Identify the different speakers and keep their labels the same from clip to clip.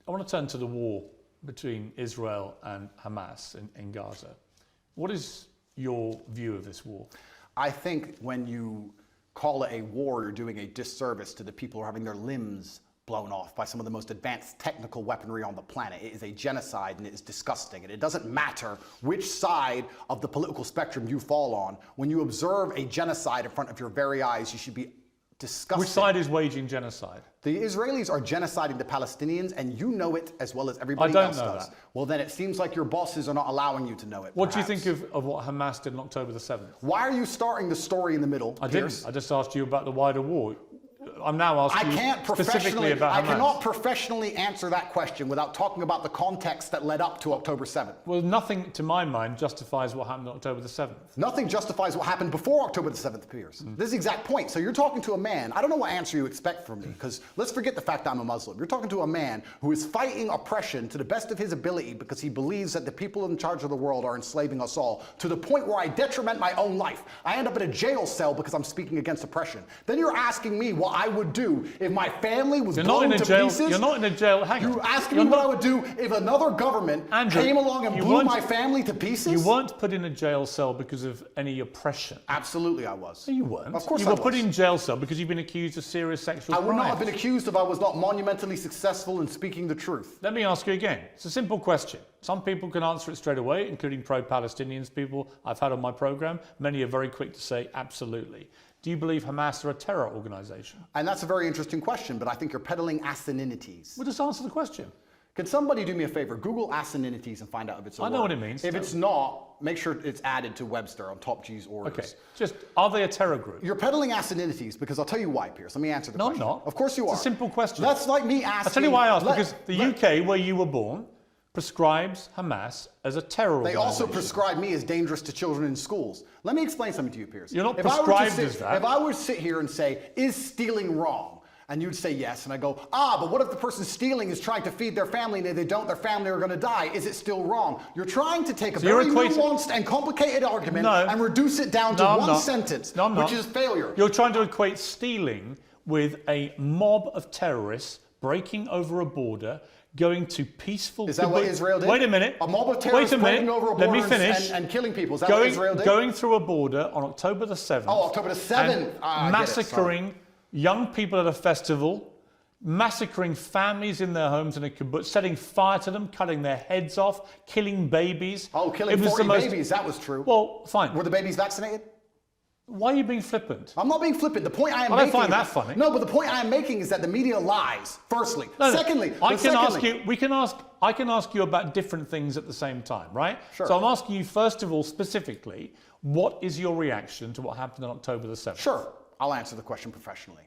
Speaker 1: I want to turn to the war between Israel and Hamas in Gaza. What is your view of this war?
Speaker 2: I think when you call it a war, you're doing a disservice to the people who are having their limbs blown off by some of the most advanced technical weaponry on the planet. It is a genocide and it is disgusting. And it doesn't matter which side of the political spectrum you fall on. When you observe a genocide in front of your very eyes, you should be disgusted.
Speaker 1: Which side is waging genocide?
Speaker 2: The Israelis are genociding the Palestinians, and you know it as well as everybody else does. I don't know that. Well, then it seems like your bosses are not allowing you to know it.
Speaker 1: What do you think of what Hamas did on October the 7th?
Speaker 2: Why are you starting the story in the middle,
Speaker 1: I didn't. I just asked you about the wider war. I'm now asking you specifically about Hamas.
Speaker 2: I cannot professionally answer that question without talking about the context that led up to October 7th.
Speaker 1: Well, nothing, to my mind, justifies what happened on October the 7th.
Speaker 2: Nothing justifies what happened before October the 7th, Piers. This is the exact point. So you're talking to a man, I don't know what answer you expect from me, because let's forget the fact I'm a Muslim. You're talking to a man who is fighting oppression to the best of his ability because he believes that the people in charge of the world are enslaving us all, to the point where I detriment my own life. I end up in a jail cell because I'm speaking against oppression. Then you're asking me what I would do if my family was blown to pieces.
Speaker 1: You're not in a jail. Hang on.
Speaker 2: You're asking me what I would do if another government came along and blew my family to pieces?
Speaker 1: You weren't put in a jail cell because of any oppression.
Speaker 2: Absolutely I was.
Speaker 1: No, you weren't.
Speaker 2: Of course
Speaker 1: you
Speaker 2: I
Speaker 1: were
Speaker 2: was.
Speaker 1: put in jail cell because you've been accused of serious sexual crimes.
Speaker 2: I would not have been accused if I was not monumentally successful in speaking the truth.
Speaker 1: Let me ask you again. It's a simple question. Some people can answer it straight away, including pro-Palestinians people I've had on my program. Many are very quick to say absolutely. Do you believe Hamas are a terror organization?
Speaker 2: And that's a very interesting question, but I think you're peddling asininities.
Speaker 1: Well, just answer the question.
Speaker 2: Can somebody do me a favor? Google asininities and find out if it's a word.
Speaker 1: I know what it means.
Speaker 2: If it's not, make sure it's added to Webster on Top G's orders.
Speaker 1: Okay, just, are they a terror group?
Speaker 2: You're peddling asininities because I'll tell you why, Piers. Let me answer the question.
Speaker 1: No, I'm not.
Speaker 2: Of course you are.
Speaker 1: It's a simple question.
Speaker 2: That's like me asking...
Speaker 1: I'll tell you why I asked, because the UK, where you were born, prescribes Hamas as a terror organization.
Speaker 2: They also prescribe me as dangerous to children in schools. Let me explain something to you, Piers.
Speaker 1: You're not prescribed as that.
Speaker 2: If I were to sit here and say, is stealing wrong? And you'd say yes, and I go, but what if the person stealing is trying to feed their family, and if they don't, their family are going to die? Is it still wrong? You're trying to take a very nuanced and complicated argument and reduce it down to one sentence, which is failure.
Speaker 1: You're trying to equate stealing with a mob of terrorists breaking over a border, going to peaceful...
Speaker 2: Is that what Israel did?
Speaker 1: Wait a minute.
Speaker 2: A mob of terrorists breaking over a border and killing people. Is that what Israel did?
Speaker 1: Going through a border on October the 7th.
Speaker 2: Oh, October the 7th.
Speaker 1: Massacring young people at a festival, massacring families in their homes in a kibbutz, setting fire to them, cutting their heads off, killing babies.
Speaker 2: Oh, killing 40 babies. That was true.
Speaker 1: Well, fine.
Speaker 2: Were the babies vaccinated?
Speaker 1: Why are you being flippant?
Speaker 2: I'm not being flippant. The point I am making...
Speaker 1: I don't find that funny.
Speaker 2: No, but the point I am making is that the media lies, firstly. Secondly...
Speaker 1: I can ask you about different things at the same time, right?
Speaker 2: Sure.
Speaker 1: So I'm asking you, first of all, specifically, what is your reaction to what happened on October the 7th?
Speaker 2: Sure. I'll answer the question professionally.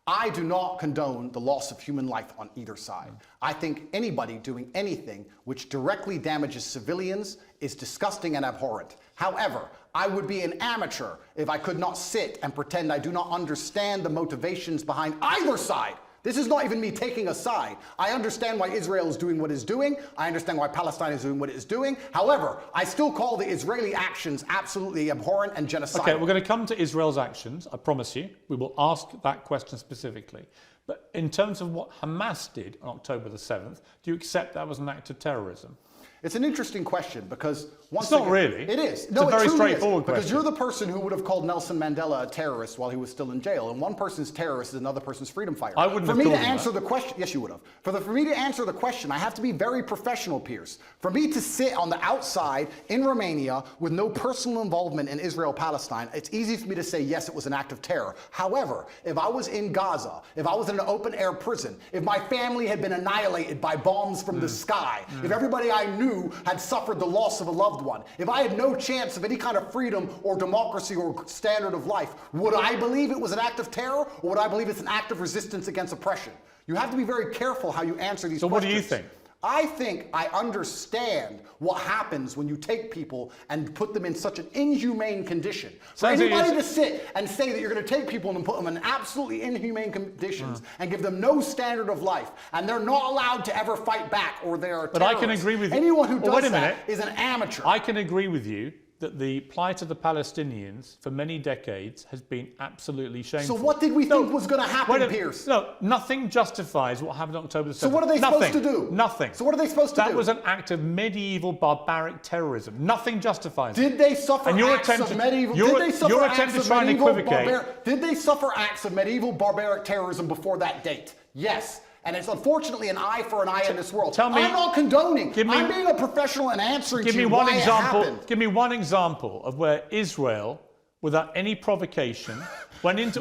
Speaker 2: I do not condone the loss of human life on either side. I think anybody doing anything which directly damages civilians is disgusting and abhorrent. However, I would be an amateur if I could not sit and pretend I do not understand the motivations behind either side. This is not even me taking a side. I understand why Israel is doing what it's doing. I understand why Palestine is doing what it's doing. However, I still call the Israeli actions absolutely abhorrent and genocidal.
Speaker 1: Okay, we're going to come to Israel's actions, I promise you. We will ask that question specifically. But in terms of what Hamas did on October the 7th, do you accept that was an act of terrorism?
Speaker 2: It's an interesting question because
Speaker 1: once again, really.
Speaker 2: It is.
Speaker 1: No, it's a very straightforward question.
Speaker 2: Because you're the person who would have called Nelson Mandela a terrorist while he was still in jail, and one person's terrorist is another person's freedom fighter.
Speaker 1: I wouldn't have called him that.
Speaker 2: For me to answer the question, yes, you would have. For me to answer the question, I have to be very professional, Piers. For me to sit on the outside in Romania with no personal involvement in Israel-Palestine, it's easy for me to say yes, it was an act of terror. However, if I was in Gaza, if I was in an open-air prison, if my family had been annihilated by bombs from the sky, if everybody I knew had suffered the loss of a loved one, if I had no chance of any kind of freedom or democracy or standard of life, would I believe it was an act of terror, or would I believe it's an act of resistance against oppression? You have to be very careful how you answer these questions.
Speaker 1: So what do you think?
Speaker 2: I think I understand what happens when you take people and put them in such an inhumane condition. For anybody to sit and say that you're going to take people and put them in absolutely inhumane conditions and give them no standard of life, and they're not allowed to ever fight back, or they are terrorists.
Speaker 1: But I can agree with you.
Speaker 2: Anyone who does that is an amateur.
Speaker 1: I can agree with you that the plight of the Palestinians for many decades has been absolutely shameful.
Speaker 2: So what did we think was going to happen, Piers?
Speaker 1: No, nothing justifies what happened on October the 7th.
Speaker 2: So what are they supposed to do?
Speaker 1: Nothing.
Speaker 2: So what are they supposed to do?
Speaker 1: That was an act of medieval barbaric terrorism. Nothing justifies it.
Speaker 2: Did they suffer acts of medieval? Did they suffer acts of medieval barbaric terrorism before that date? Yes. And it's unfortunately an eye for an eye in this world.
Speaker 1: I'm
Speaker 2: not condoning. I'm being a professional and answering to you why it happened.
Speaker 1: Give me one example of where Israel, without any provocation, went into,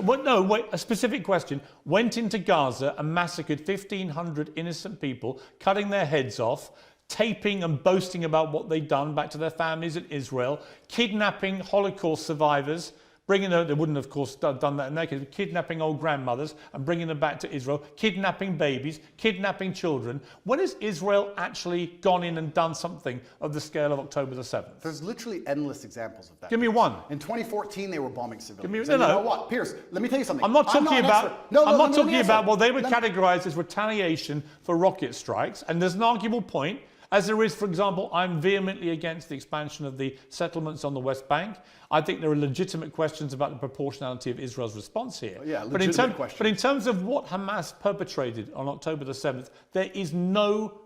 Speaker 1: a specific question, went into Gaza and massacred 1,500 innocent people, cutting their heads off, taping and boasting about what they'd done back to their families in Israel, kidnapping Holocaust survivors, bringing them, they wouldn't of course done that in their case, kidnapping old grandmothers and bringing them back to Israel, kidnapping babies, kidnapping children. When has Israel actually gone in and done something of the scale of October the 7th?
Speaker 2: There's literally endless examples of that.
Speaker 1: Give me one.
Speaker 2: In 2014, they were bombing civilians.
Speaker 1: You know
Speaker 2: what, Piers, let me tell you something.
Speaker 1: I'm not talking about what they would categorize as retaliation for rocket strikes, and there's an arguable point. As there is, for example, I'm vehemently against the expansion of the settlements on the West Bank. I think there are legitimate questions about the proportionality of Israel's response here.
Speaker 2: Yeah,
Speaker 1: but in terms of what Hamas perpetrated on October the 7th, there is no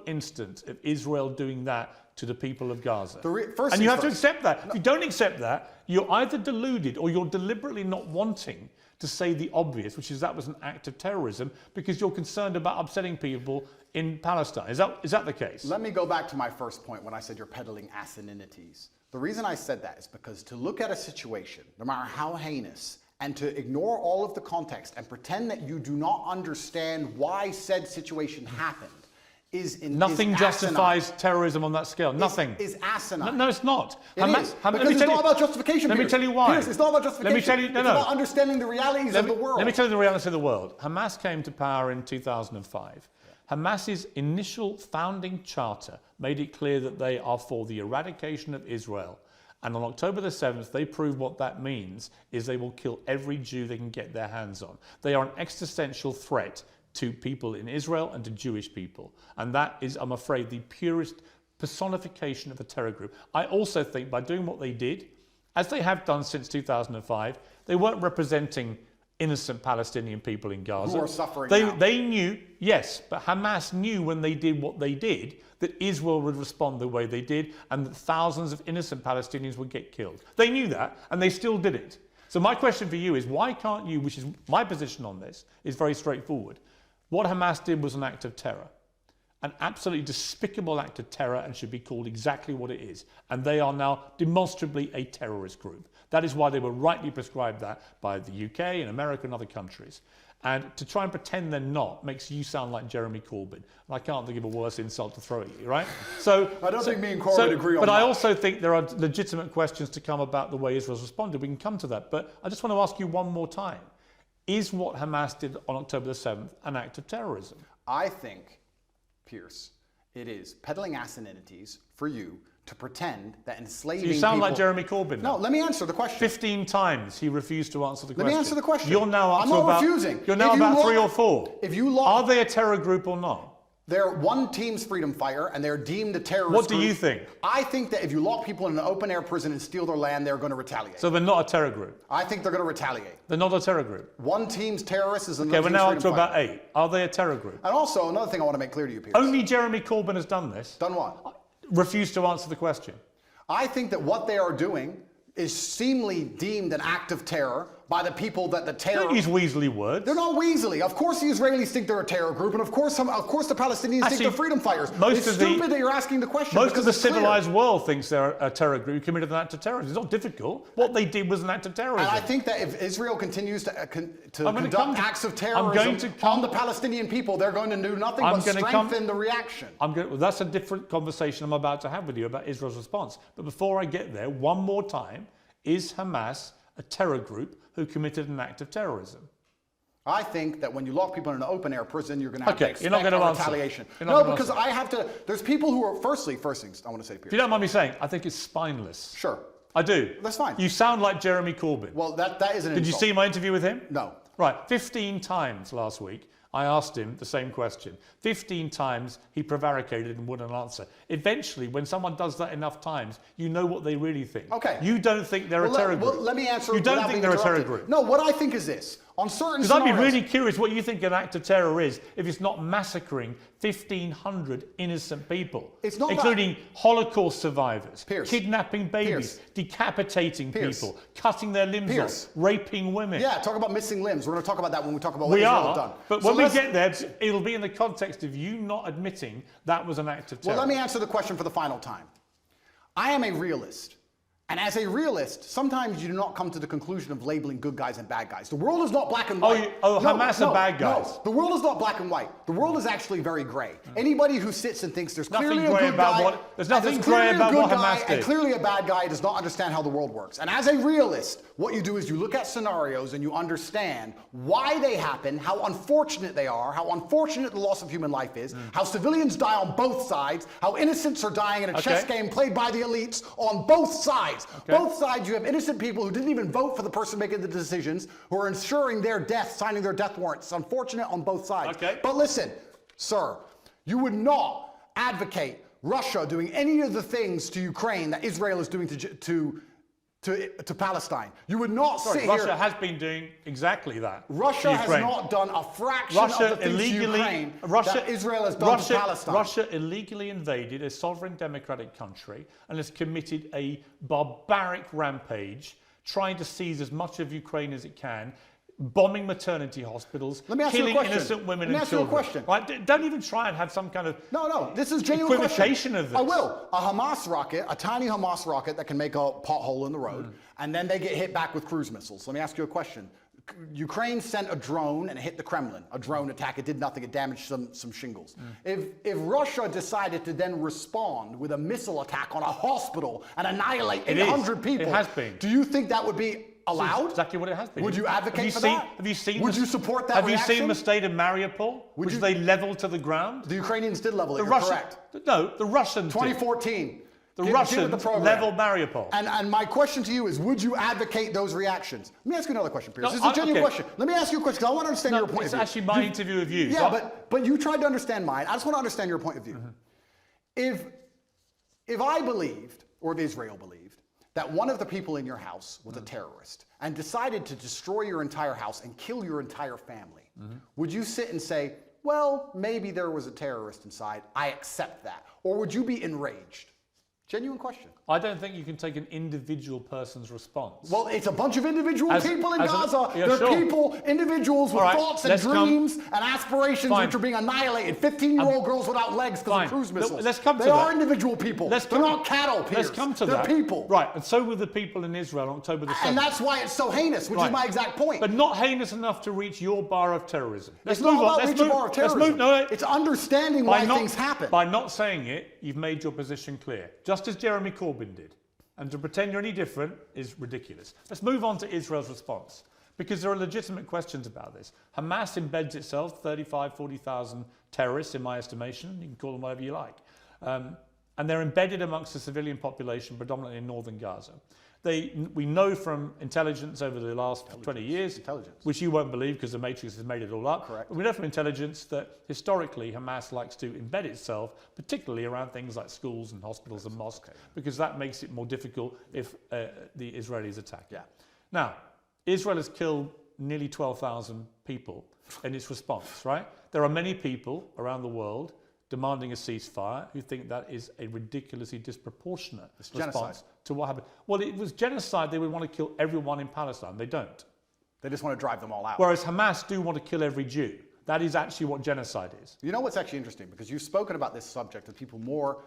Speaker 1: instance of Israel doing that to the people of Gaza. And you have to accept that. No. If you don't accept that, you're either deluded or you're deliberately not wanting to say the obvious, which is that was an act of terrorism, because you're concerned about upsetting people in Palestine. Is that the case?
Speaker 2: Let me go back to my first point when I said you're peddling asininities. The reason I said that is because to look at a situation, no matter how heinous, and to ignore all of the context and pretend that you do not understand why said situation happened
Speaker 1: Nothing justifies terrorism on that scale. Nothing.
Speaker 2: Is asinine.
Speaker 1: No, it's not.
Speaker 2: It is. Because it's not about justification.
Speaker 1: Let me tell you why.
Speaker 2: Piers, it's not about justification.
Speaker 1: Let me tell you,
Speaker 2: it's about understanding the realities of the world.
Speaker 1: Let me tell you the reality of the world. Hamas came to power in 2005. Hamas's initial founding charter made it clear that they are for the eradication of Israel. And on October the 7th, they proved what that means is they will kill every Jew they can get their hands on. They are an existential threat to people in Israel and to Jewish people. And that is, I'm afraid, the purest personification of a terror group. I also think by doing what they did, as they have done since 2005, they weren't representing innocent Palestinian people in Gaza.
Speaker 2: Who are suffering now.
Speaker 1: They knew, yes, but Hamas knew when they did what they did that Israel would respond the way they did and that thousands of innocent Palestinians would get killed. They knew that and they still did it. So my question for you is, why can't you, which is my position on this, is very straightforward. What Hamas did was an act of terror, an absolutely despicable act of terror, and should be called exactly what it is. And they are now demonstrably a terrorist group. That is why they were rightly prescribed that by the UK and America and other countries. And to try and pretend they're not makes you sound like Jeremy Corbyn. And I can't think of a worse insult to throw at you, right? So
Speaker 2: I don't think me and Corbyn agree on that.
Speaker 1: But I also think there are legitimate questions to come about the way Israel's responded. We can come to that. But I just want to ask you one more time. Is what Hamas did on October the 7th an act of terrorism?
Speaker 2: I think, Piers, it is peddling asininities for you to pretend that enslaving people...
Speaker 1: You sound like Jeremy Corbyn now.
Speaker 2: No, let me answer the question.
Speaker 1: 15 times he refused to answer the question.
Speaker 2: Let me answer the question.
Speaker 1: You're now up
Speaker 2: I'm
Speaker 1: to
Speaker 2: not
Speaker 1: about...
Speaker 2: refusing.
Speaker 1: You're now about 3 or 4.
Speaker 2: If you look...
Speaker 1: Are they a terror group or not?
Speaker 2: They're one team's freedom fighter, and they're deemed a terrorist
Speaker 1: What do
Speaker 2: group.
Speaker 1: you think?
Speaker 2: I think that if you lock people in an open-air prison and steal their land, they're going to retaliate.
Speaker 1: So they're not a terror group?
Speaker 2: I think they're going to retaliate.
Speaker 1: They're not a terror group?
Speaker 2: One team's terrorist is another
Speaker 1: team's freedom fighter. Okay, we're now up to about 8. Are they a terror group?
Speaker 2: And also, another thing I want to make clear to you, Piers.
Speaker 1: Only Jeremy Corbyn has done this.
Speaker 2: Done what?
Speaker 1: Refused to answer the question.
Speaker 2: I think that what they are doing is seemingly deemed an act of terror by the people that the terror...
Speaker 1: Don't use weaselly words.
Speaker 2: They're not weaselly. Of course the Israelis think they're a terror group, and of course the Palestinians think they're freedom fighters. It's stupid that you're asking the question.
Speaker 1: Most of the civilized world thinks they're a terror group who committed an act of terrorism. It's not difficult. What they did was an act of terrorism.
Speaker 2: And I think that if Israel continues to conduct acts of terrorism on the Palestinian people, they're going to do nothing but strengthen the reaction.
Speaker 1: Well, that's a different conversation I'm about to have with you about Israel's response. But before I get there, one more time, is Hamas a terror group who committed an act of terrorism?
Speaker 2: I think that when you lock people in an open-air prison, you're going to have to expect retaliation.
Speaker 1: No,
Speaker 2: because I have to... There's people who are... First things I want to say, Piers.
Speaker 1: If you don't mind me saying, I think it's spineless.
Speaker 2: Sure.
Speaker 1: I do.
Speaker 2: That's fine.
Speaker 1: You sound like Jeremy Corbyn.
Speaker 2: Well, that is an insult.
Speaker 1: Did you see my interview with him?
Speaker 2: No.
Speaker 1: Right. 15 times last week, I asked him the same question. 15 times he prevaricated and wouldn't answer. Eventually, when someone does that enough times, you know what they really think.
Speaker 2: Okay.
Speaker 1: You don't think they're a terror group.
Speaker 2: Well, let me answer.
Speaker 1: You don't think they're a terror group.
Speaker 2: No, what I think is this. On certain
Speaker 1: Because I'd be really curious what you think an act of terror is if it's not massacring 1,500 innocent people,
Speaker 2: it's not
Speaker 1: including Holocaust survivors,
Speaker 2: Pierce.
Speaker 1: kidnapping babies, decapitating people, cutting their limbs off, raping women.
Speaker 2: Yeah, talk about missing limbs. We're going to talk about that when we talk about what Israel have done.
Speaker 1: But when we get there, it'll be in the context of you not admitting that was an act of terror.
Speaker 2: Well, let me answer the question for the final time. I am a realist. And as a realist, sometimes you do not come to the conclusion of labeling good guys and bad guys. The world is not black and white.
Speaker 1: Hamas are bad guys.
Speaker 2: No, the world is not black and white. The world is actually very gray. Anybody who sits and thinks there's clearly a good guy,
Speaker 1: there's nothing gray about what Hamas did.
Speaker 2: And clearly a bad guy does not understand how the world works. And as a realist, what you do is you look at scenarios and you understand why they happen, how unfortunate they are, how unfortunate the loss of human life is, how civilians die on both sides, how innocents are dying in a chess game played by the elites on both sides. Both sides, you have innocent people who didn't even vote for the person making the decisions, who are ensuring their death, signing their death warrants. It's unfortunate on both sides. But listen, sir, you would not advocate Russia doing any of the things to Ukraine that Israel is doing to Palestine. You would not sit here.
Speaker 1: Russia has been doing exactly that.
Speaker 2: Russia has not done a fraction of the things to Ukraine that Israel has done to Palestine.
Speaker 1: Russia illegally invaded a sovereign democratic country and has committed a barbaric rampage, trying to seize as much of Ukraine as it can, bombing maternity hospitals, killing innocent women and children.
Speaker 2: Let me ask you a question.
Speaker 1: Right? Don't even try and have some kind of
Speaker 2: this is genuine
Speaker 1: equivocation of this.
Speaker 2: I will. A Hamas rocket, a tiny Hamas rocket that can make a pothole in the road, and then they get hit back with cruise missiles. Let me ask you a question. Ukraine sent a drone and it hit the Kremlin. A drone attack. It did nothing. It damaged some shingles. If Russia decided to then respond with a missile attack on a hospital and annihilate 800 people,
Speaker 1: it has been.
Speaker 2: Do you think that would be allowed?
Speaker 1: That's exactly what it has been.
Speaker 2: Would you advocate for that?
Speaker 1: Have you seen?
Speaker 2: Would you support that
Speaker 1: Have
Speaker 2: reaction?
Speaker 1: you seen the state of Mariupol, which they leveled to the ground?
Speaker 2: The Ukrainians did level it. You're correct.
Speaker 1: No, the Russians
Speaker 2: 2014.
Speaker 1: The Russians leveled Mariupol.
Speaker 2: And my question to you is, would you advocate those reactions? Let me ask you another question, Piers. This is a genuine question. Let me ask you a question, because I want to understand your point of view.
Speaker 1: It's actually my interview of you.
Speaker 2: Yeah, but you tried to understand mine. I just want to understand your point of view. If I believed, or if Israel believed, that one of the people in your house was a terrorist and decided to destroy your entire house and kill your entire family, would you sit and say, well, maybe there was a terrorist inside, I accept that? Or would you be enraged? Genuine question.
Speaker 1: I don't think you can take an individual person's response.
Speaker 2: Well, it's a bunch of individual people in Gaza. They're people, individuals with thoughts and dreams and aspirations which are being annihilated. 15-year-old girls without legs because of cruise missiles.
Speaker 1: Let's come to
Speaker 2: they
Speaker 1: that.
Speaker 2: are individual people. They're not cattle, Piers.
Speaker 1: Let's come to that.
Speaker 2: They're people.
Speaker 1: Right, and so were the people in Israel on October the 7th.
Speaker 2: And that's why it's so heinous, which is my exact point.
Speaker 1: But not heinous enough to reach your bar of terrorism.
Speaker 2: It's not about reaching the bar of terrorism. It's understanding why things happen.
Speaker 1: By not saying it, you've made your position clear. Just as Jeremy Corbyn did. And to pretend you're any different is ridiculous. Let's move on to Israel's response, because there are legitimate questions about this. Hamas embeds itself, 35, 40,000 terrorists in my estimation. You can call them whatever you like. And they're embedded amongst the civilian population, predominantly in northern Gaza. We know from intelligence over the last 20 years, which you won't believe because the Matrix has made it all up.
Speaker 2: Correct.
Speaker 1: But we know from intelligence that historically Hamas likes to embed itself, particularly around things like schools and hospitals and mosques, because that makes it more difficult if the Israelis attack.
Speaker 2: Yeah.
Speaker 1: Now, Israel has killed nearly 12,000 people in its response, right? There are many people around the world demanding a ceasefire who think that is a ridiculously disproportionate response to what happened. Well, it was genocide. They would want to kill everyone in Palestine. They don't.
Speaker 2: They just want to drive them all out.
Speaker 1: Whereas Hamas do want to kill every Jew. That is actually what genocide is.
Speaker 2: You know what's actually interesting? Because you've spoken about this subject to people more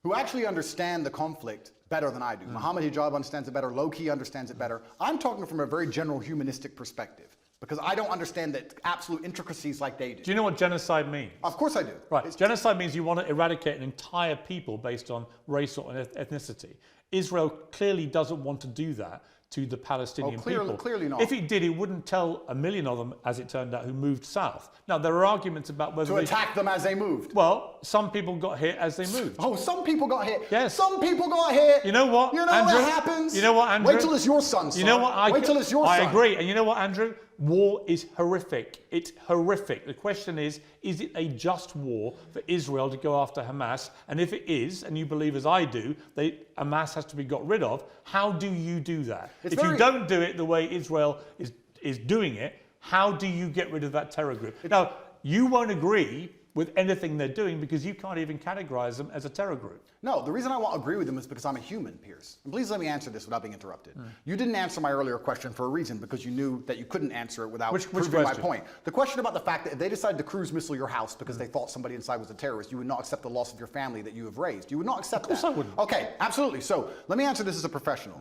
Speaker 2: who actually understand the conflict better than I do. Mohammed Hijab understands it better. Low-key understands it better. I'm talking from a very general humanistic perspective, because I don't understand the absolute intricacies like they do.
Speaker 1: Do you know what genocide means?
Speaker 2: Of course I do.
Speaker 1: Right. Genocide means you want to eradicate an entire people based on race or ethnicity. Israel clearly doesn't want to do that to the Palestinian people.
Speaker 2: Clearly not.
Speaker 1: If it did, it wouldn't tell a million of them, as it turned out, who moved south. Now, there are arguments about whether
Speaker 2: to attack them as they moved.
Speaker 1: Well, some people got hit as they moved.
Speaker 2: Oh, some people got hit.
Speaker 1: Yes.
Speaker 2: Some people got hit.
Speaker 1: You know what,
Speaker 2: You know
Speaker 1: Andrew?
Speaker 2: what happens.
Speaker 1: You know what, Andrew?
Speaker 2: Wait till it's your son, son.
Speaker 1: You know what?
Speaker 2: Wait till it's your son.
Speaker 1: I agree. And you know what, Andrew? war is horrific. It's horrific. The question is it a just war for Israel to go after Hamas? And if it is, and you believe as I do, Hamas has to be got rid of, how do you do that? If you don't do it the way Israel is doing it, how do you get rid of that terror group? Now, you won't agree with anything they're doing because you can't even categorize them as a terror group.
Speaker 2: No, the reason I won't agree with them is because I'm a human, Piers. And please let me answer this without being interrupted. You didn't answer my earlier question for a reason, because you knew that you couldn't answer it without proving my point. The question about the fact that if they decided to cruise missile your house because they thought somebody inside was a terrorist, you would not accept the loss of your family that you have raised. You would not accept that.
Speaker 1: Of course I wouldn't.
Speaker 2: Okay, absolutely. So let me answer this as a professional.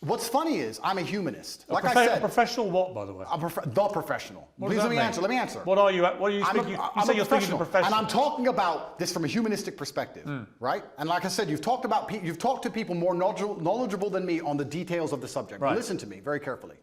Speaker 2: What's funny is I'm a humanist. Like I said,
Speaker 1: a professional what, by the way?
Speaker 2: The professional. Please let me answer. Let me answer.
Speaker 1: What are you? What are you speaking? You say you're speaking to professional.
Speaker 2: And I'm talking about this from a humanistic perspective, right? And like I said, you've talked to people more knowledgeable than me on the details of the subject. Right. Listen to me very carefully.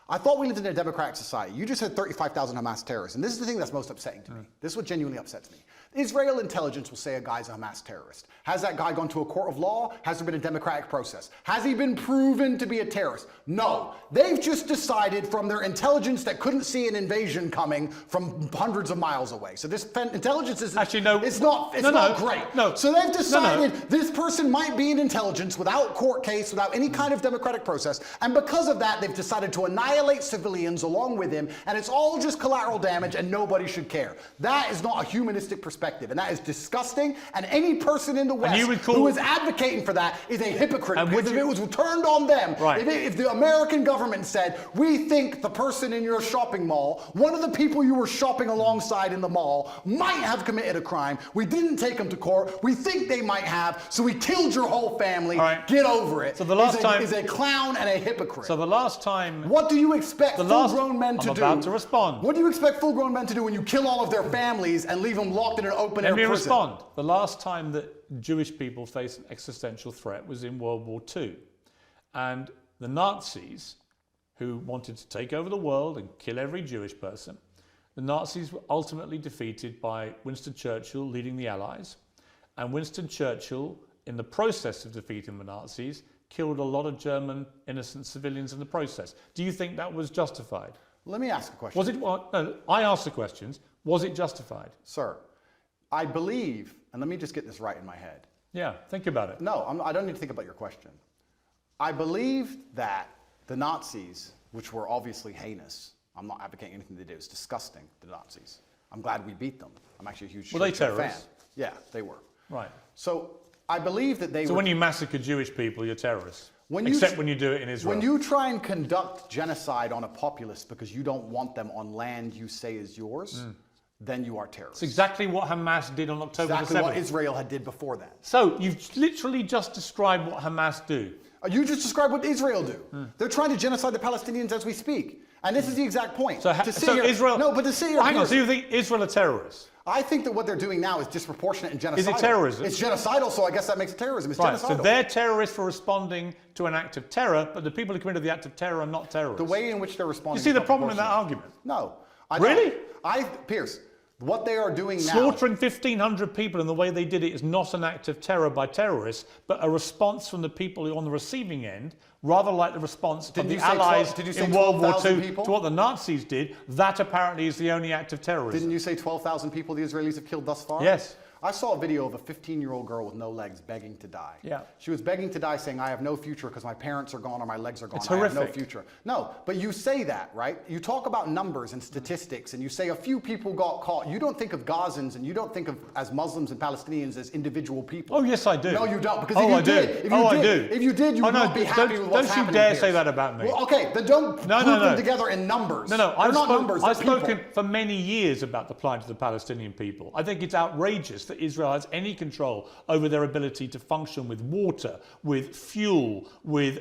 Speaker 2: I thought we lived in a democratic society. You just had 35,000 Hamas terrorists, and this is the thing that's most upsetting to me. This is what genuinely upsets me. Israel intelligence will say a guy's a Hamas terrorist. Has that guy gone to a court of law? Has there been a democratic process? Has he been proven to be a terrorist? No. They've just decided from their intelligence that couldn't see an invasion coming from hundreds of miles away. So this intelligence is
Speaker 1: actually no.
Speaker 2: It's not great.
Speaker 1: No.
Speaker 2: So they've decided this person might be an intelligence without court case, without any kind of democratic process, and because of that, they've decided to annihilate civilians along with him, and it's all just collateral damage, and nobody should care. That is not a humanistic perspective. And that is disgusting, and any person in the West who is advocating for that is a hypocrite, because if it was turned on them, if the American government said, we think the person in your shopping mall, one of the people you were shopping alongside in the mall, might have committed a crime, we didn't take them to court, we think they might have, so we killed your whole family, get over it.
Speaker 1: So the last time
Speaker 2: is a clown and a hypocrite.
Speaker 1: So the last time...
Speaker 2: What do you expect full-grown men to do?
Speaker 1: I'm about to respond.
Speaker 2: What do you expect full-grown men to do when you kill all of their families and leave them locked in an open air prison?
Speaker 1: Let me respond. The last time that Jewish people faced an existential threat was in World War II. And the Nazis, who wanted to take over the world and kill every Jewish person, the Nazis were ultimately defeated by Winston Churchill leading the Allies. And Winston Churchill, in the process of defeating the Nazis, killed a lot of German innocent civilians in the process. Do you think that was justified?
Speaker 2: Let me ask a question.
Speaker 1: Was it? No, I asked the questions. Was it justified?
Speaker 2: Sir, I believe, and let me just get this right in my head.
Speaker 1: Yeah, think about it.
Speaker 2: No, I don't need to think about your question. I believe that the Nazis, which were obviously heinous, I'm not advocating anything they did, it was disgusting, the Nazis. I'm glad we beat them. I'm actually a huge fan.
Speaker 1: terrorists?
Speaker 2: Yeah, they were.
Speaker 1: Right.
Speaker 2: So I believe that they were...
Speaker 1: So when you massacre Jewish people, you're terrorists? Except when you do it in Israel.
Speaker 2: When you try and conduct genocide on a populace because you don't want them on land you say is yours, then you are terrorists.
Speaker 1: It's exactly what Hamas did on October the 7th.
Speaker 2: Exactly what Israel had did before that.
Speaker 1: So you've literally just described what Hamas do.
Speaker 2: You just described what Israel do. They're trying to genocide the Palestinians as we speak. And this is the exact point.
Speaker 1: So Israel...
Speaker 2: No, but to say... Hang
Speaker 1: on, so you think Israel are terrorists?
Speaker 2: I think that what they're doing now is disproportionate and genocidal.
Speaker 1: Is it terrorism?
Speaker 2: It's genocidal, so I guess that makes it terrorism. It's genocidal.
Speaker 1: So they're terrorists for responding to an act of terror, but the people who committed the act of terror are not terrorists.
Speaker 2: The way in which they're responding...
Speaker 1: You see the problem in that argument?
Speaker 2: No.
Speaker 1: Really?
Speaker 2: Piers, what they are doing now...
Speaker 1: Slaughtering 1,500 people in the way they did it is not an act of terror by terrorists, but a response from the people who are on the receiving end, rather like the response of the Allies in World War II to what the Nazis did. That apparently is the only act of terrorism.
Speaker 2: Didn't you say 12,000 people the Israelis have killed thus far?
Speaker 1: Yes.
Speaker 2: I saw a video of a 15-year-old girl with no legs begging to die.
Speaker 1: Yeah.
Speaker 2: She was begging to die saying, I have no future because my parents are gone or my legs are gone.
Speaker 1: It's horrific.
Speaker 2: I have no future. No, but you say that, right? You talk about numbers and statistics and you say a few people got caught. You don't think of Gazans and you don't think of as Muslims and Palestinians as individual people.
Speaker 1: Oh, yes, I do.
Speaker 2: No, you don't. Because
Speaker 1: I do.
Speaker 2: If you did, you would not be happy with what's happening.
Speaker 1: Don't you dare say that about me.
Speaker 2: Well, okay, then don't group them together in numbers.
Speaker 1: No,
Speaker 2: I've
Speaker 1: spoken for many years about the plight of the Palestinian people. I think it's outrageous that Israel has any control over their ability to function with water, with fuel, with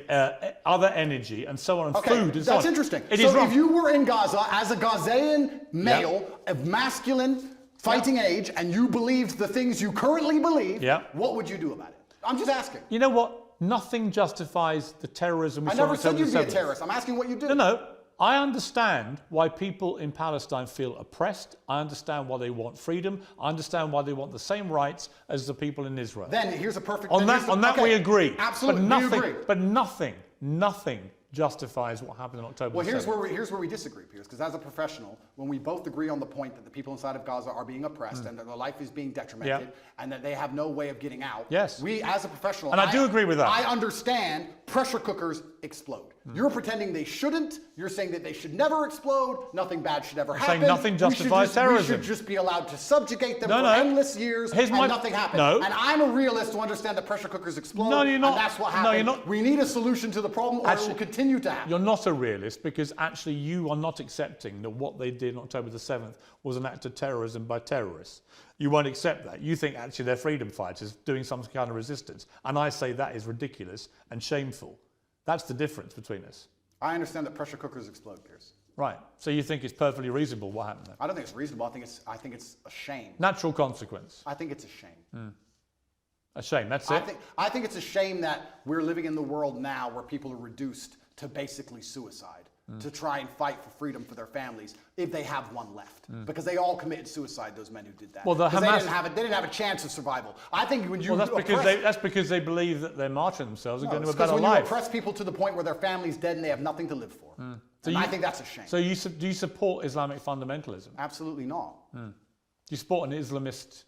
Speaker 1: other energy, and so on, and food, and so on.
Speaker 2: That's interesting. So if you were in Gaza as a Gazan male of masculine fighting age, and you believed the things you currently believe, what would you do about it? I'm just asking.
Speaker 1: You know what? Nothing justifies the terrorism we saw on October the 7th.
Speaker 2: I never said you'd be a terrorist. I'm asking what you do.
Speaker 1: No. I understand why people in Palestine feel oppressed. I understand why they want freedom. I understand why they want the same rights as the people in Israel.
Speaker 2: Then here's a perfect...
Speaker 1: On that we agree.
Speaker 2: Absolutely,
Speaker 1: we agree. But nothing justifies what happened on October
Speaker 2: Well,
Speaker 1: the
Speaker 2: here's
Speaker 1: 7th.
Speaker 2: where we disagree, Piers, because as a professional, when we both agree on the point that the people inside of Gaza are being oppressed and that their life is being detrimented and that they have no way of getting out,
Speaker 1: Yes.
Speaker 2: we, as a professional,
Speaker 1: And I do agree with that.
Speaker 2: I understand pressure cookers explode. You're pretending they shouldn't. You're saying that they should never explode. Nothing bad should ever happen.
Speaker 1: saying nothing justifies terrorism.
Speaker 2: We should just be allowed to subjugate them
Speaker 1: No,
Speaker 2: for
Speaker 1: no.
Speaker 2: endless years
Speaker 1: Here's
Speaker 2: and
Speaker 1: my-
Speaker 2: nothing happens.
Speaker 1: No.
Speaker 2: And I'm a realist to understand that pressure cookers explode.
Speaker 1: No, you're not.
Speaker 2: And that's what
Speaker 1: No,
Speaker 2: happened.
Speaker 1: you're not.
Speaker 2: We need a solution to the problem, or it
Speaker 1: Actually,
Speaker 2: will continue to happen.
Speaker 1: You're not a realist because actually you are not accepting that what they did on October the 7th was an act of terrorism by terrorists. You won't accept that. You think actually they're freedom fighters doing some kind of resistance. And I say that is ridiculous and shameful. That's the difference between us.
Speaker 2: I understand that pressure cookers explode, Piers.
Speaker 1: Right. So you think it's perfectly reasonable what happened there?
Speaker 2: I don't think it's reasonable. I think it's a shame.
Speaker 1: Natural consequence.
Speaker 2: I think it's a shame.
Speaker 1: A shame. That's it.
Speaker 2: I think it's a shame that we're living in the world now where people are reduced to basically suicide to try and fight for freedom for their families if they have one left, because they all committed suicide. Those men who did that.
Speaker 1: Well, the
Speaker 2: 'Cause
Speaker 1: Hamas-
Speaker 2: they didn't have a chance of survival. I think when you
Speaker 1: Well, that's
Speaker 2: oppress,
Speaker 1: because they believe that they're martyring themselves and going to a
Speaker 2: because
Speaker 1: better
Speaker 2: when you
Speaker 1: life.
Speaker 2: oppress people to the point where their family's dead and they have nothing to live for, and I think that's a shame.
Speaker 1: So do you support Islamic fundamentalism?
Speaker 2: Absolutely not.
Speaker 1: Do you support an Islamist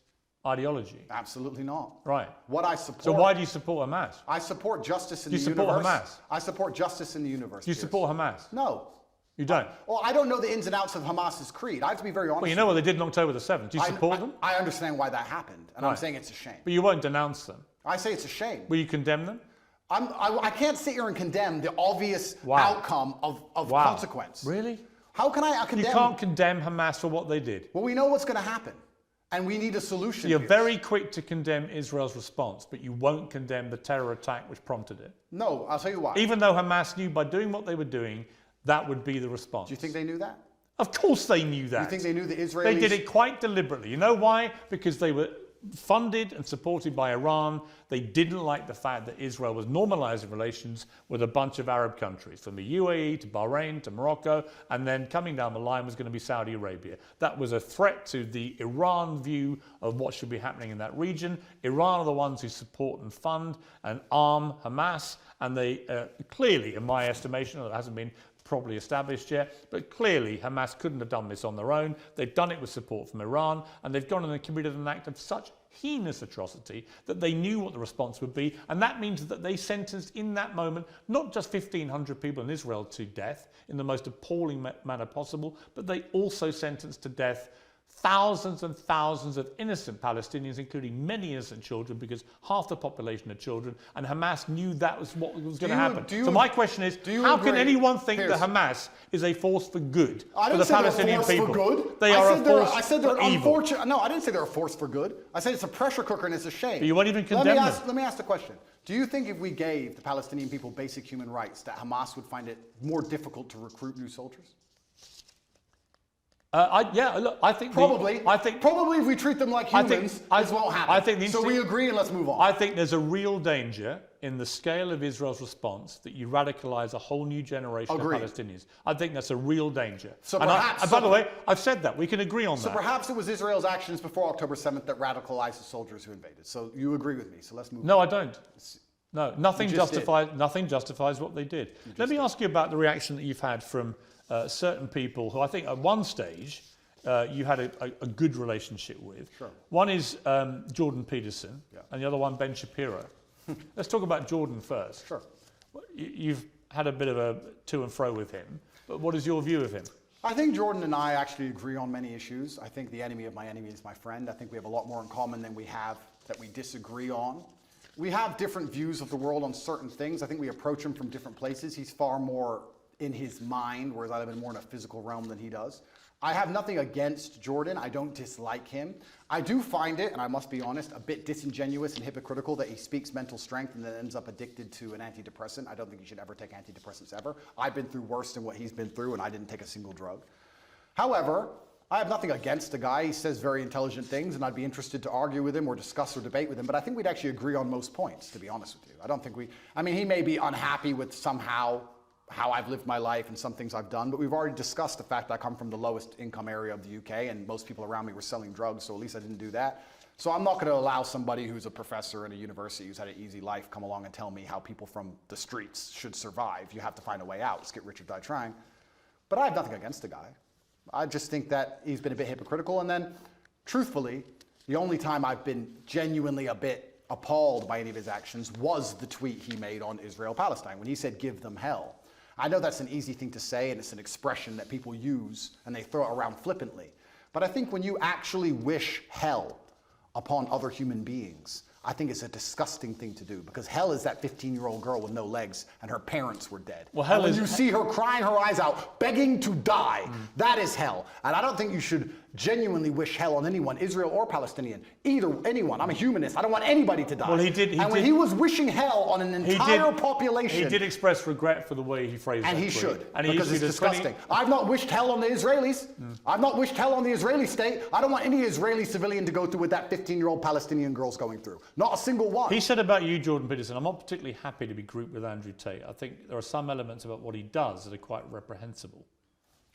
Speaker 1: ideology?
Speaker 2: Absolutely not.
Speaker 1: Right.
Speaker 2: What I support.
Speaker 1: So why do you support Hamas?
Speaker 2: I support justice in
Speaker 1: Do
Speaker 2: the
Speaker 1: you support
Speaker 2: universe.
Speaker 1: Hamas?
Speaker 2: I support justice in the universe.
Speaker 1: Do you
Speaker 2: Piers.
Speaker 1: support Hamas?
Speaker 2: No.
Speaker 1: You don't?
Speaker 2: Well, I don't know the ins and outs of Hamas's creed. I have to be very honest.
Speaker 1: Well, you know what they did on October the 7th. Do you support them?
Speaker 2: I understand why that happened, and I'm
Speaker 1: Right.
Speaker 2: saying it's a shame.
Speaker 1: But you won't denounce them.
Speaker 2: I say it's a shame.
Speaker 1: Will you condemn them?
Speaker 2: I can't sit here and condemn the obvious
Speaker 1: Wow.
Speaker 2: outcome of
Speaker 1: Wow.
Speaker 2: consequence.
Speaker 1: Really?
Speaker 2: How can I
Speaker 1: You
Speaker 2: condemn?
Speaker 1: can't condemn Hamas for what they did.
Speaker 2: Well, we know what's going to happen, and we need a solution.
Speaker 1: You're
Speaker 2: here.
Speaker 1: very quick to condemn Israel's response, but you won't condemn the terror attack which prompted it.
Speaker 2: No, I'll tell you why.
Speaker 1: Even though Hamas knew by doing what they were doing, that would be the response.
Speaker 2: Do you think they knew that?
Speaker 1: Of course they knew that.
Speaker 2: You think they knew the Israelis?
Speaker 1: They did it quite deliberately. You know why? Because they were funded and supported by Iran. They didn't like the fact that Israel was normalizing relations with a bunch of Arab countries, from the UAE to Bahrain to Morocco, and then coming down the line was going to be Saudi Arabia. That was a threat to the Iran view of what should be happening in that region. Iran are the ones who support and fund and arm Hamas, and they clearly, in my estimation, it hasn't been properly established yet, but clearly Hamas couldn't have done this on their own. They've done it with support from Iran, and they've gone and committed an act of such heinous atrocity that they knew what the response would be, and that means that they sentenced in that moment not just 1,500 people in Israel to death in the most appalling manner possible, but they also sentenced to death thousands and thousands of innocent Palestinians, including many innocent children, because half the population are children, and Hamas knew that was what was going to happen. So my question is, how can anyone think that Hamas is a force for good for the Palestinian people? They are a force
Speaker 2: I said they're
Speaker 1: for evil.
Speaker 2: unfortunate. No, I didn't say they're a force for good. I said it's a pressure cooker and it's a shame.
Speaker 1: But you won't even condemn them.
Speaker 2: Let me ask the question. Do you think if we gave the Palestinian people basic human rights, that Hamas would find it more difficult to recruit new soldiers?
Speaker 1: Look, I think
Speaker 2: probably if we treat them like humans, this won't happen. So we agree and let's move on.
Speaker 1: I think there's a real danger in the scale of Israel's response that you radicalize a whole new generation of Palestinians. I think that's a real danger.
Speaker 2: So
Speaker 1: and by the way, I've said that. We can agree on that.
Speaker 2: So perhaps it was Israel's actions before October 7th that radicalized the soldiers who invaded. So you agree with me. So let's move on.
Speaker 1: No, I don't. No, nothing justifies what they did. Let me ask you about the reaction that you've had from certain people who I think at one stage you had a good relationship with.
Speaker 2: Sure.
Speaker 1: One is Jordan Peterson, and the other one Ben Shapiro. Let's talk about Jordan first.
Speaker 2: Sure.
Speaker 1: You've had a bit of a to and fro with him, but what is your view of him?
Speaker 2: I think Jordan and I actually agree on many issues. I think the enemy of my enemy is my friend. I think we have a lot more in common than we have that we disagree on. We have different views of the world on certain things. I think we approach him from different places. He's far more in his mind, whereas I live in more in a physical realm than he does. I have nothing against Jordan. I don't dislike him. I do find it, and I must be honest, a bit disingenuous and hypocritical that he speaks mental strength and then ends up addicted to an antidepressant. I don't think he should ever take antidepressants ever. I've been through worse than what he's been through, and I didn't take a single drug. However, I have nothing against the guy. He says very intelligent things, and I'd be interested to argue with him or discuss or debate with him, but I think we'd actually agree on most points, to be honest with you. I don't think he may be unhappy with somehow how I've lived my life and some things I've done, but we've already discussed the fact that I come from the lowest income area of the UK and most people around me were selling drugs, so at least I didn't do that. So I'm not going to allow somebody who's a professor in a university who's had an easy life come along and tell me how people from the streets should survive. You have to find a way out. Let's get rich or die trying. But I have nothing against the guy. I just think that he's been a bit hypocritical. And then, truthfully, the only time I've been genuinely a bit appalled by any of his actions was the tweet he made on Israel-Palestine when he said, give them hell. I know that's an easy thing to say, and it's an expression that people use, and they throw it around flippantly. But I think when you actually wish hell upon other human beings, I think it's a disgusting thing to do, because hell is that 15-year-old girl with no legs and her parents were dead.
Speaker 1: Well, hell
Speaker 2: and
Speaker 1: is,
Speaker 2: when you see her crying her eyes out, begging to die, that is hell. And I don't think you should genuinely wish hell on anyone, Israel or Palestinian, anyone. I'm a humanist. I don't want anybody to die.
Speaker 1: Well,
Speaker 2: when he was wishing hell on an entire population,
Speaker 1: he did express regret for the way he phrased
Speaker 2: and
Speaker 1: that
Speaker 2: he
Speaker 1: tweet.
Speaker 2: should,
Speaker 1: And
Speaker 2: because it's disgusting. I've not wished hell on the Israelis. I've not wished hell on the Israeli state. I don't want any Israeli civilian to go through what that 15-year-old Palestinian girl's going through. Not a single one.
Speaker 1: He said about you, Jordan Peterson, I'm not particularly happy to be grouped with Andrew Tate. I think there are some elements about what he does that are quite reprehensible.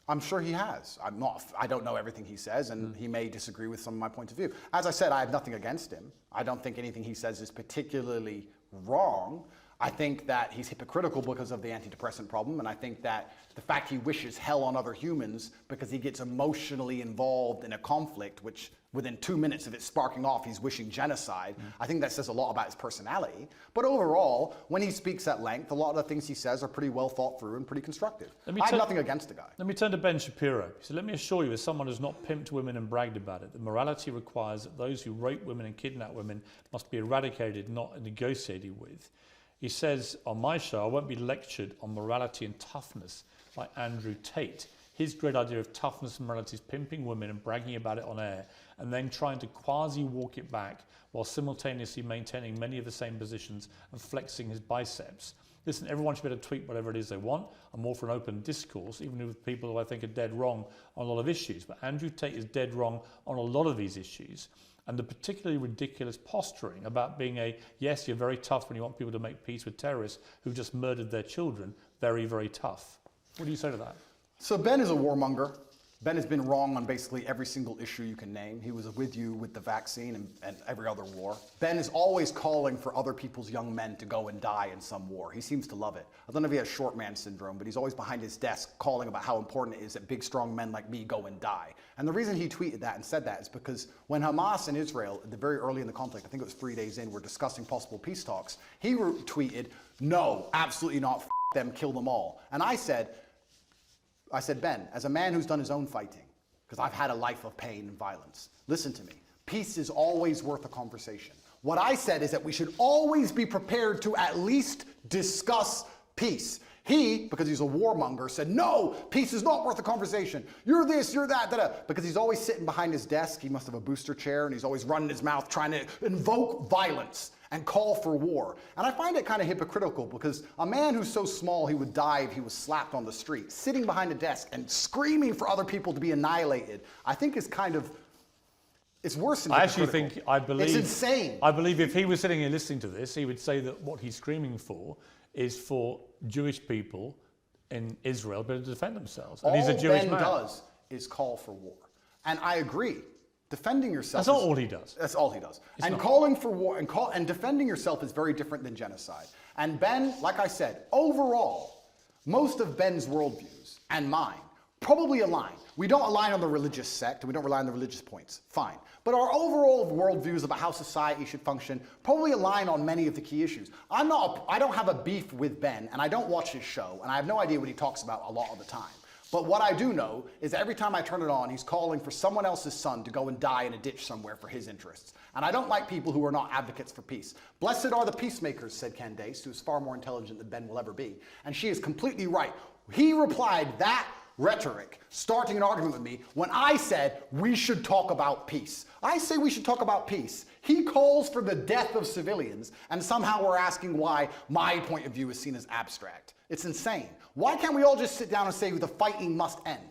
Speaker 2: I'm sure he has. I don't know everything he says, and he may disagree with some of my point of view. As I said, I have nothing against him. I don't think anything he says is particularly wrong. I think that he's hypocritical because of the antidepressant problem, and I think that the fact he wishes hell on other humans because he gets emotionally involved in a conflict, which within 2 minutes of it sparking off, he's wishing genocide. I think that says a lot about his personality. But overall, when he speaks at length, a lot of the things he says are pretty well thought through and pretty constructive. I have nothing against the guy.
Speaker 1: Let me turn to Ben Shapiro. He said, let me assure you, as someone who's not pimped women and bragged about it, that morality requires that those who rape women and kidnap women must be eradicated, not negotiated with. He says, on my show, I won't be lectured on morality and toughness by Andrew Tate. His great idea of toughness and morality is pimping women and bragging about it on air, and then trying to quasi-walk it back while simultaneously maintaining many of the same positions and flexing his biceps. Listen, everyone should be able to tweet whatever it is they want. I'm all for an open discourse, even with people who I think are dead wrong on a lot of issues. But Andrew Tate is dead wrong on a lot of these issues. And the particularly ridiculous posturing about being yes, you're very tough when you want people to make peace with terrorists who've just murdered their children, very, very tough. What do you say to that?
Speaker 2: So Ben is a warmonger. Ben has been wrong on basically every single issue you can name. He was with you with the vaccine and every other war. Ben is always calling for other people's young men to go and die in some war. He seems to love it. I don't know if he has short man syndrome, but he's always behind his desk calling about how important it is that big, strong men like me go and die. And the reason he tweeted that and said that is because when Hamas and Israel, at the very early in the conflict, I think it was 3 days in, were discussing possible peace talks, he tweeted, no, absolutely not, f them, kill them all. And I said, Ben, as a man who's done his own fighting, because I've had a life of pain and violence, listen to me. Peace is always worth a conversation. What I said is that we should always be prepared to at least discuss peace. He, because he's a warmonger, said, no, peace is not worth a conversation. You're this, you're that, da-da. Because he's always sitting behind his desk. He must have a booster chair, and he's always running his mouth trying to invoke violence and call for war. And I find it kind of hypocritical, because a man who's so small he would die if he was slapped on the street, sitting behind a desk and screaming for other people to be annihilated, I think is kind of, it's worse than hypocritical. It's insane.
Speaker 1: I believe if he was sitting here listening to this, he would say that what he's screaming for is for Jewish people in Israel to defend themselves. And he's a Jewish man.
Speaker 2: All Ben does is call for war. And I agree. Defending yourself.
Speaker 1: That's not all he does.
Speaker 2: That's all he does. And calling for war and defending yourself is very different than genocide. And Ben, like I said, overall, most of Ben's worldviews and mine probably align. We don't align on the religious sect, and we don't rely on the religious points. Fine. But our overall worldviews about how society should function probably align on many of the key issues. I don't have a beef with Ben, and I don't watch his show, and I have no idea what he talks about a lot of the time. But what I do know is that every time I turn it on, he's calling for someone else's son to go and die in a ditch somewhere for his interests. And I don't like people who are not advocates for peace. Blessed are the peacemakers, said Candace, who is far more intelligent than Ben will ever be. And she is completely right. He replied that rhetoric, starting an argument with me, when I said we should talk about peace. I say we should talk about peace. He calls for the death of civilians, and somehow we're asking why my point of view is seen as abstract. It's insane. Why can't we all just sit down and say the fighting must end?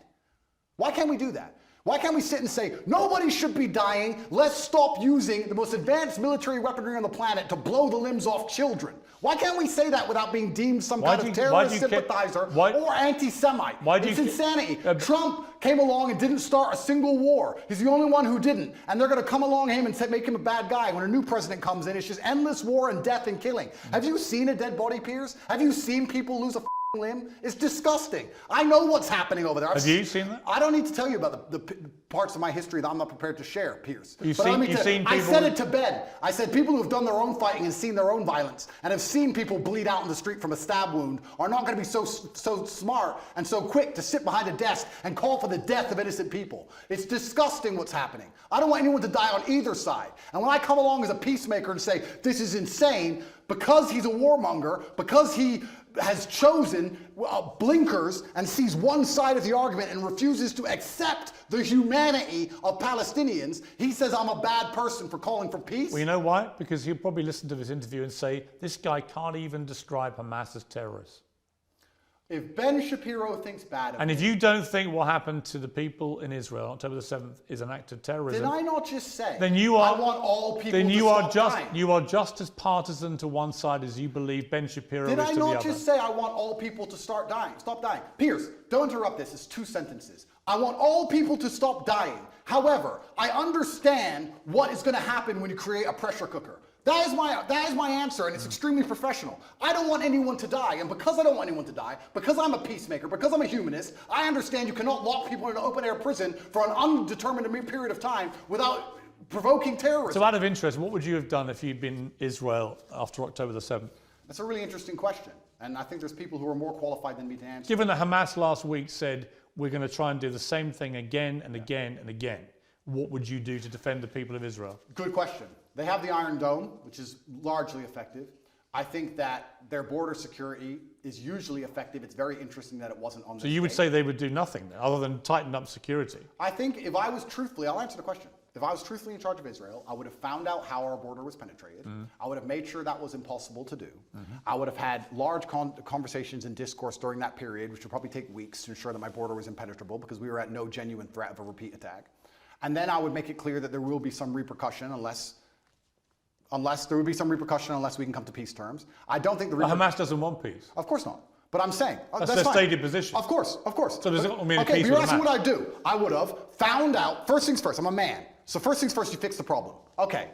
Speaker 2: Why can't we do that? Why can't we sit and say, nobody should be dying, let's stop using the most advanced military weaponry on the planet to blow the limbs off children? Why can't we say that without being deemed some kind of terrorist sympathizer or anti-Semite? It's insanity. Trump came along and didn't start a single war. He's the only one who didn't. And they're going to come along him and make him a bad guy. When a new president comes in, it's just endless war and death and killing. Have you seen a dead body, Piers? Have you seen people lose a limb? It's disgusting. I know what's happening over there.
Speaker 1: Have you seen that?
Speaker 2: I don't need to tell you about the parts of my history that I'm not prepared to share, Piers.
Speaker 1: I said
Speaker 2: it to Ben. I said people who have done their own fighting and seen their own violence and have seen people bleed out in the street from a stab wound are not going to be so smart and so quick to sit behind a desk and call for the death of innocent people. It's disgusting what's happening. I don't want anyone to die on either side. And when I come along as a peacemaker and say this is insane, because he's a warmonger, because he has chosen blinkers and sees one side of the argument and refuses to accept the humanity of Palestinians, he says I'm a bad person for calling for peace.
Speaker 1: Well, you know why? Because he'll probably listen to this interview and say, this guy can't even describe Hamas as terrorists.
Speaker 2: If Ben Shapiro thinks bad of
Speaker 1: And if you don't think what happened to the people in Israel on October the 7th is an act of terrorism,
Speaker 2: did I not just say
Speaker 1: then you are,
Speaker 2: I want all people
Speaker 1: then
Speaker 2: to
Speaker 1: you
Speaker 2: stop
Speaker 1: are just
Speaker 2: dying?
Speaker 1: You are just as partisan to one side as you believe Ben Shapiro
Speaker 2: Did
Speaker 1: is
Speaker 2: I
Speaker 1: to the other.
Speaker 2: not just say I want all people to stop dying? Piers, don't interrupt this. It's 2 sentences. I want all people to stop dying. However, I understand what is going to happen when you create a pressure cooker. That is my answer, and it's extremely professional. I don't want anyone to die, and because I don't want anyone to die, because I'm a peacemaker, because I'm a humanist, I understand you cannot lock people in an open-air prison for an undetermined period of time without provoking terrorism.
Speaker 1: So out of interest, what would you have done if you'd been Israel after October the 7th?
Speaker 2: That's a really interesting question, and I think there's people who are more qualified than me to answer.
Speaker 1: Given that Hamas last week said, we're going to try and do the same thing again and again and again, what would you do to defend the people of Israel?
Speaker 2: Good question. They have the Iron Dome, which is largely effective. I think that their border security is usually effective. It's very interesting that it wasn't on this
Speaker 1: So you would say they would do nothing other than tighten up security?
Speaker 2: I think if I was truthfully, I'll answer the question. If I was truthfully in charge of Israel, I would have found out how our border was penetrated. I would have made sure that was impossible to do. I would have had large conversations and discourse during that period, which would probably take weeks to ensure that my border was impenetrable because we were at no genuine threat of a repeat attack. And then I would make it clear that there will be some repercussion unless there would be some repercussion unless we can come to peace terms. I don't think
Speaker 1: Hamas doesn't want peace.
Speaker 2: Of course not. But I'm saying
Speaker 1: that's their stated position.
Speaker 2: Of course.
Speaker 1: So does it mean
Speaker 2: okay,
Speaker 1: peace
Speaker 2: you're
Speaker 1: with
Speaker 2: asking
Speaker 1: Hamas?
Speaker 2: what I'd do. I would have found out. First things first. I'm a man. So first things first, you fix the problem. Okay,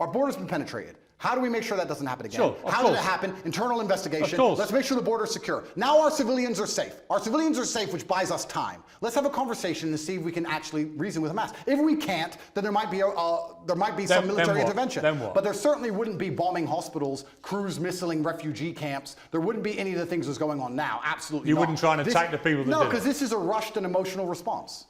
Speaker 2: our border's been penetrated. How do we make sure that doesn't happen again?
Speaker 1: Sure,
Speaker 2: How did it happen? Internal investigation.
Speaker 1: Of course.
Speaker 2: Let's make sure the border is secure. Now our civilians are safe. Our civilians are safe, which buys us time. Let's have a conversation and see if we can actually reason with Hamas. If we can't, then there might be some military intervention.
Speaker 1: Then what?
Speaker 2: But there certainly wouldn't be bombing hospitals, cruise missiling refugee camps. There wouldn't be any of the things that's going on now. Absolutely
Speaker 1: You
Speaker 2: not.
Speaker 1: wouldn't try and attack the people that
Speaker 2: No,
Speaker 1: did it.
Speaker 2: because this is a rushed and emotional response.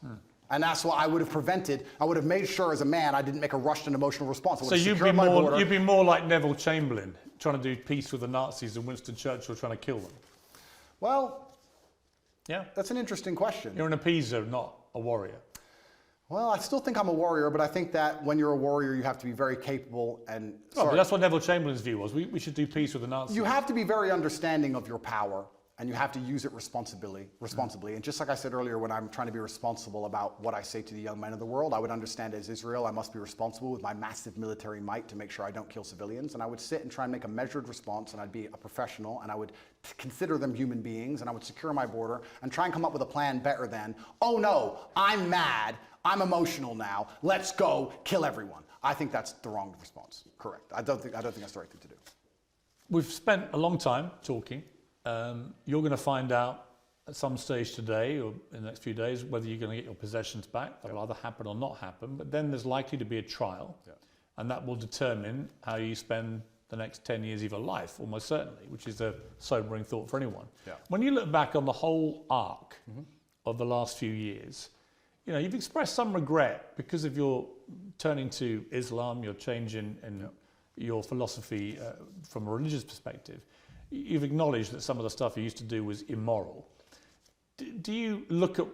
Speaker 2: And that's what I would have prevented. I would have made sure as a man I didn't make a rushed and emotional response.
Speaker 1: So you'd be more like Neville Chamberlain, trying to do peace with the Nazis than Winston Churchill trying to kill them.
Speaker 2: Well,
Speaker 1: yeah,
Speaker 2: that's an interesting question.
Speaker 1: You're an appeaser, not a warrior.
Speaker 2: Well, I still think I'm a warrior, but I think that when you're a warrior, you have to be very capable and...
Speaker 1: But that's what Neville Chamberlain's view was. We should do peace with the Nazis.
Speaker 2: You have to be very understanding of your power, and you have to use it responsibly. And just like I said earlier, when I'm trying to be responsible about what I say to the young men of the world, I would understand as Israel, I must be responsible with my massive military might to make sure I don't kill civilians. And I would sit and try and make a measured response, and I'd be a professional, and I would consider them human beings, and I would secure my border and try and come up with a plan better than, oh no, I'm mad, I'm emotional now, let's go kill everyone. I think that's the wrong response. Correct. I don't think that's the right thing to do. We've
Speaker 1: spent a long time talking. You're going to find out at some stage today or in the next few days whether you're going to get your possessions back. That'll either happen or not happen, but then there's likely to be a trial, and that will determine how you spend the next 10 years of your life, almost certainly, which is a sobering thought for anyone. When you look back on the whole arc of the last few years, you know, you've expressed some regret because of your turning to Islam, your change in your philosophy from a religious perspective. You've acknowledged that some of the stuff you used to do was immoral. Do you look at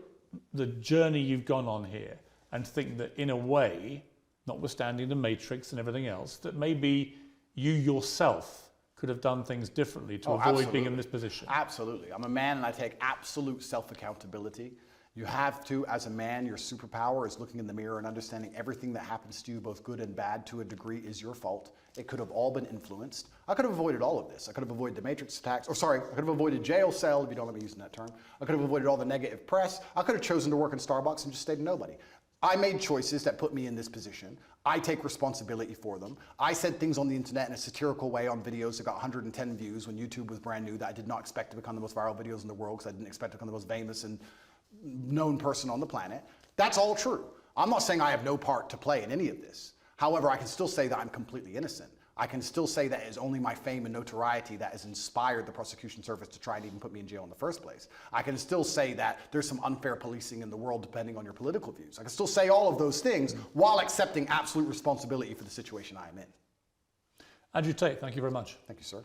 Speaker 1: the journey you've gone on here and think that in a way, notwithstanding the matrix and everything else, that maybe you yourself could have done things differently to avoid being in this position?
Speaker 2: Absolutely. I'm a man and I take absolute self-accountability. You have to, as a man, your superpower is looking in the mirror and understanding everything that happens to you, both good and bad, to a degree is your fault. It could have all been influenced. I could have avoided all of this. I could have avoided the matrix attacks, I could have avoided jail cell, if you don't let me using that term. I could have avoided all the negative press. I could have chosen to work in Starbucks and just stayed a nobody. I made choices that put me in this position. I take responsibility for them. I said things on the internet in a satirical way on videos that got 110 views when YouTube was brand new that I did not expect to become the most viral videos in the world because I didn't expect to become the most famous and known person on the planet. That's all true. I'm not saying I have no part to play in any of this. However, I can still say that I'm completely innocent. I can still say that it is only my fame and notoriety that has inspired the prosecution service to try and even put me in jail in the first place. I can still say that there's some unfair policing in the world depending on your political views. I can still say all of those things while accepting absolute responsibility for the situation I am in.
Speaker 1: Andrew Tate, thank you very much.
Speaker 2: Thank you, sir.